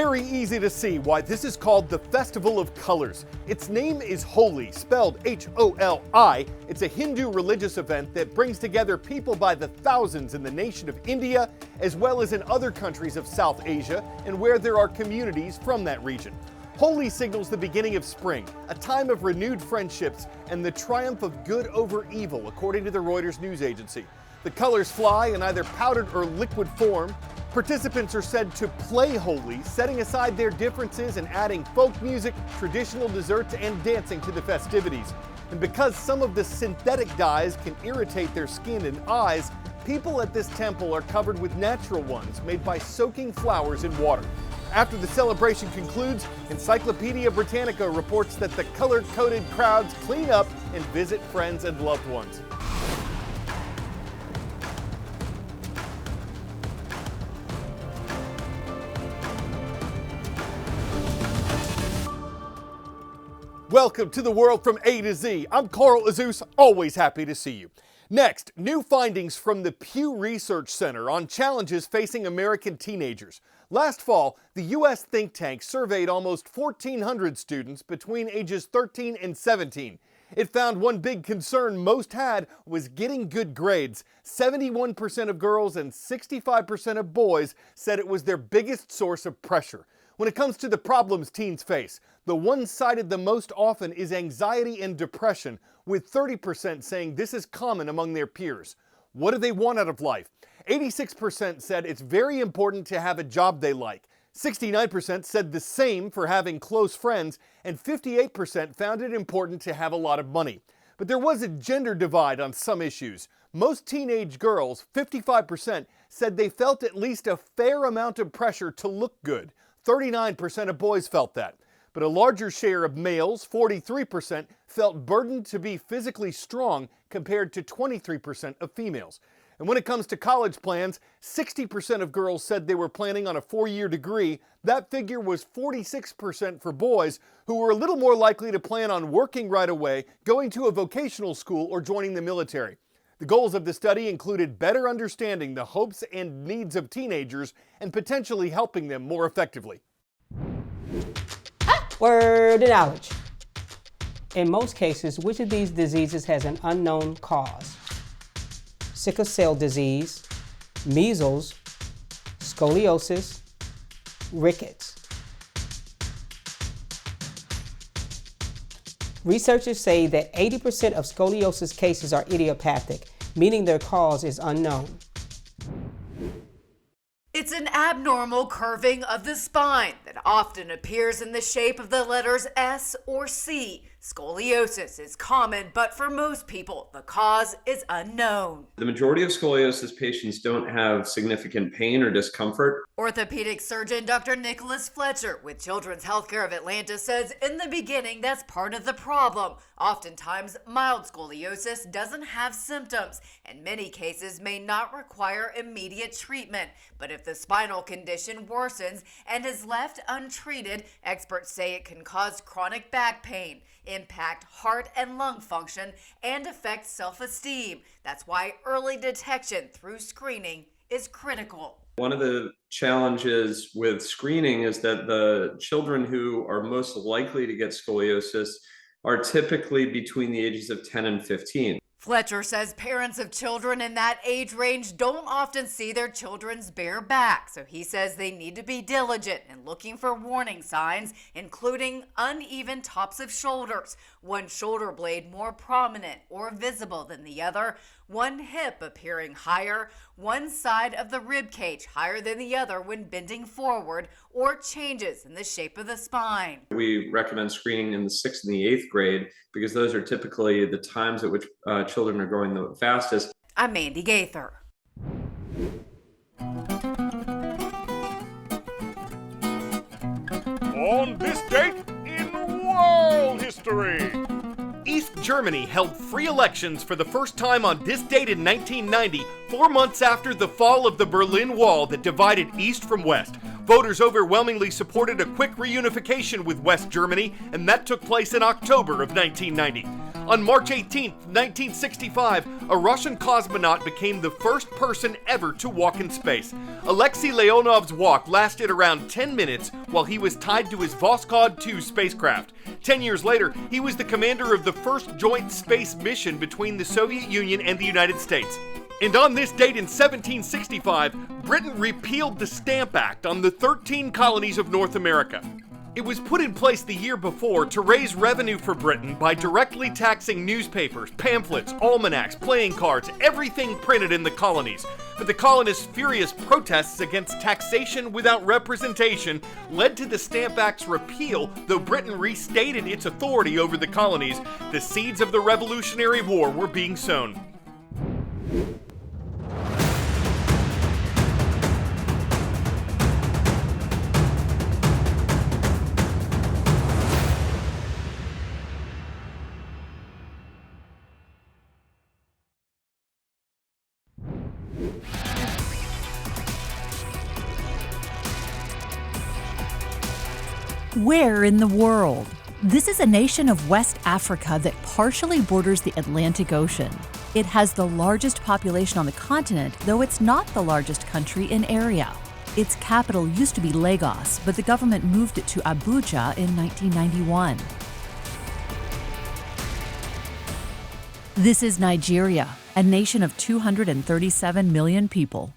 very easy to see why this is called the Festival of Colors. Its name is Holi, spelled H-O-L-I. It's a Hindu religious event that brings together people by the thousands in the nation of India, as well as in other countries of South Asia, and where there are communities from that region. Holi signals the beginning of spring, a time of renewed friendships and the triumph of good over evil, according to the Reuters news agency. The colors fly in either powdered or liquid form. Participants are said to play Holi, setting aside their differences and adding folk music, traditional desserts, and dancing to the festivities. And because some of the synthetic dyes can irritate their skin and eyes, people at this temple are covered with natural ones made by soaking flowers in water. After the celebration concludes, Encyclopedia Britannica reports that the color-coded crowds clean up and visit friends and loved ones. Welcome to the world from A to Z. I'm Carl Azuz, always happy to see you. Next, new findings from the Pew Research Center on challenges facing American teenagers. Last fall, the U.S. think tank surveyed almost 1,400 students between ages 13 and 17. It found one big concern most had was getting good grades. 71% of girls and 65% of boys said it was their biggest source of pressure. When it comes to the problems teens face, the one cited the most often is anxiety and depression, with 30% saying this is common among their peers. What do they want out of life? 86% said it's very important to have a job they like. 69% said the same for having close friends, and 58% found it important to have a lot of money. But there was a gender divide on some issues. Most teenage girls, 55%, said they felt at least a fair amount of pressure to look good. 39% of boys felt that. But a larger share of males, 43%, felt burdened to be physically strong compared to 23% of females. And when it comes to college plans, 60% of girls said they were planning on a 4-year degree. That figure was 46% for boys, who were a little more likely to plan on working right away, going to a vocational school, or joining the military. The goals of the study included better understanding the hopes and needs of teenagers and potentially helping them more effectively. Word of knowledge. In most cases, which of these diseases has an unknown cause? Sickle cell disease, measles, scoliosis, rickets. Researchers say that 80% of scoliosis cases are idiopathic, meaning their cause is unknown. It's an abnormal curving of the spine that often appears in the shape of the letters S or C. Scoliosis is common, but for most people, the cause is unknown. The majority of scoliosis patients don't have significant pain or discomfort. Orthopedic surgeon Dr. Nicholas Fletcher with Children's Healthcare of Atlanta says in the beginning that's part of the problem. Oftentimes, mild scoliosis doesn't have symptoms, and many cases may not require immediate treatment. But if the spinal condition worsens and is left untreated, experts say it can cause chronic back pain, impact heart and lung function, and affect self-esteem. That's why early detection through screening is critical. One of the challenges with screening is that the children who are most likely to get scoliosis are typically between the ages of 10 and 15. Fletcher says parents of children in that age range don't often see their children's bare back, so he says they need to be diligent in looking for warning signs, including uneven tops of shoulders, one shoulder blade more prominent or visible than the other, one hip appearing higher, one side of the rib cage higher than the other when bending forward, or changes in the shape of the spine. We recommend screening in the 6th and the 8th grade because those are typically the times at which children are growing the fastest. I'm Mandy Gaither. On this date in world history, East Germany held free elections for the first time on this date in 1990, 4 months after the fall of the Berlin Wall that divided East from West. Voters overwhelmingly supported a quick reunification with West Germany, and that took place in October of 1990. On March 18, 1965, a Russian cosmonaut became the first person ever to walk in space. Alexei Leonov's walk lasted around 10 minutes while he was tied to his Voskhod 2 spacecraft. 10 years later, he was the commander of the first joint space mission between the Soviet Union and the United States. And on this date in 1765, Britain repealed the Stamp Act on the 13 colonies of North America. It was put in place the year before to raise revenue for Britain by directly taxing newspapers, pamphlets, almanacs, playing cards, everything printed in the colonies. But the colonists' furious protests against taxation without representation led to the Stamp Act's repeal. Though Britain restated its authority over the colonies, the seeds of the Revolutionary War were being sown. Where in the world? This is a nation of West Africa that partially borders the Atlantic Ocean. It has the largest population on the continent, though it's not the largest country in area. Its capital used to be Lagos, but the government moved it to Abuja in 1991. This is Nigeria, a nation of 237 million people.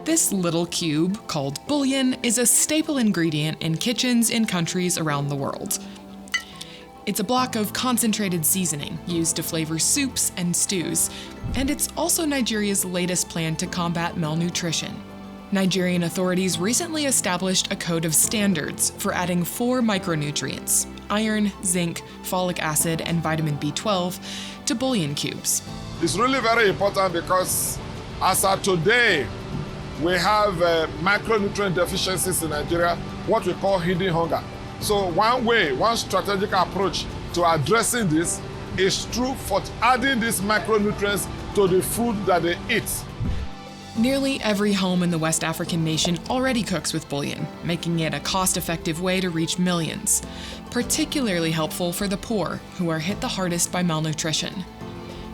This little cube, called bouillon, is a staple ingredient in kitchens in countries around the world. It's a block of concentrated seasoning used to flavor soups and stews, and it's also Nigeria's latest plan to combat malnutrition. Nigerian authorities recently established a code of standards for adding 4 micronutrients, iron, zinc, folic acid, and vitamin B12, to bouillon cubes. It's really very important because as of today, we have micronutrient deficiencies in Nigeria, what we call hidden hunger. So one strategic approach to addressing this is through adding these micronutrients to the food that they eat. Nearly every home in the West African nation already cooks with bouillon, making it a cost-effective way to reach millions. Particularly helpful for the poor, who are hit the hardest by malnutrition.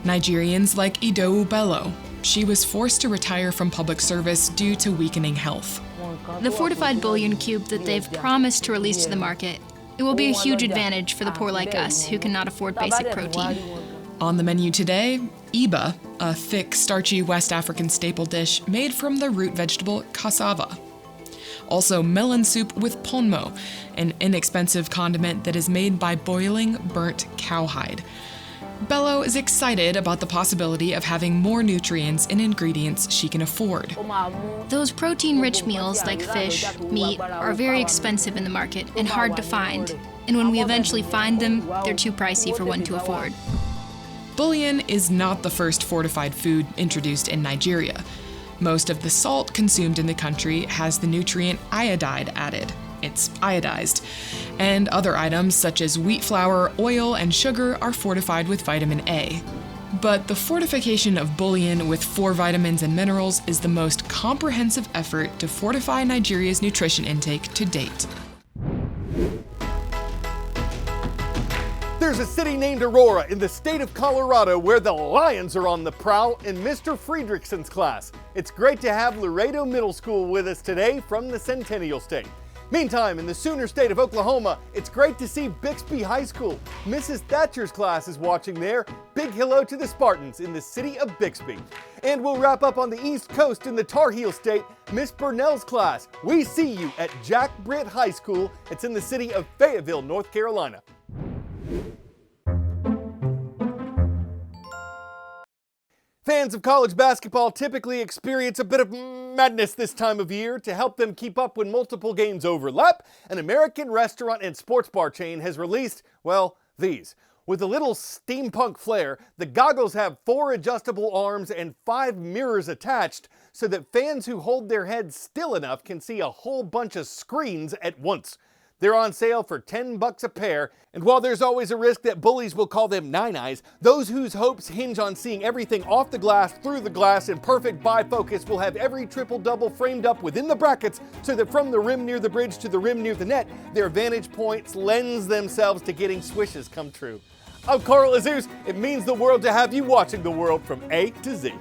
Nigerians like Idowu Bello. She was forced to retire from public service due to weakening health. The fortified bouillon cube that they've promised to release to the market, it will be a huge advantage for the poor like us who cannot afford basic protein. On the menu today, iba, a thick, starchy West African staple dish made from the root vegetable cassava. Also, melon soup with ponmo, an inexpensive condiment that is made by boiling burnt cowhide. Bello is excited about the possibility of having more nutrients and ingredients she can afford. Those protein-rich meals like fish, meat, are very expensive in the market and hard to find. And when we eventually find them, they're too pricey for one to afford. Bouillon is not the first fortified food introduced in Nigeria. Most of the salt consumed in the country has the nutrient iodide added. It's iodized. And other items such as wheat flour, oil, and sugar are fortified with vitamin A. But the fortification of bouillon with 4 vitamins and minerals is the most comprehensive effort to fortify Nigeria's nutrition intake to date. There's a city named Aurora in the state of Colorado where the Lions are on the prowl in Mr. Friedrichsen's class. It's great to have Laredo Middle School with us today from the Centennial State. Meantime, in the Sooner State of Oklahoma, it's great to see Bixby High School. Mrs. Thatcher's class is watching there. Big hello to the Spartans in the city of Bixby. And we'll wrap up on the East Coast in the Tar Heel State. Miss Burnell's class, we see you at Jack Britt High School. It's in the city of Fayetteville, North Carolina. Fans of college basketball typically experience a bit of madness this time of year. To help them keep up when multiple games overlap, an American restaurant and sports bar chain has released, well, these. With a little steampunk flair, the goggles have 4 adjustable arms and 5 mirrors attached so that fans who hold their heads still enough can see a whole bunch of screens at once. They're on sale for $10 a pair, and while there's always a risk that bullies will call them nine-eyes, those whose hopes hinge on seeing everything off the glass, through the glass, in perfect bifocus will have every triple-double framed up within the brackets so that from the rim near the bridge to the rim near the net, their vantage points lends themselves to getting swishes come true. I'm Carl Azuz. It means the world to have you watching the world from A to Z.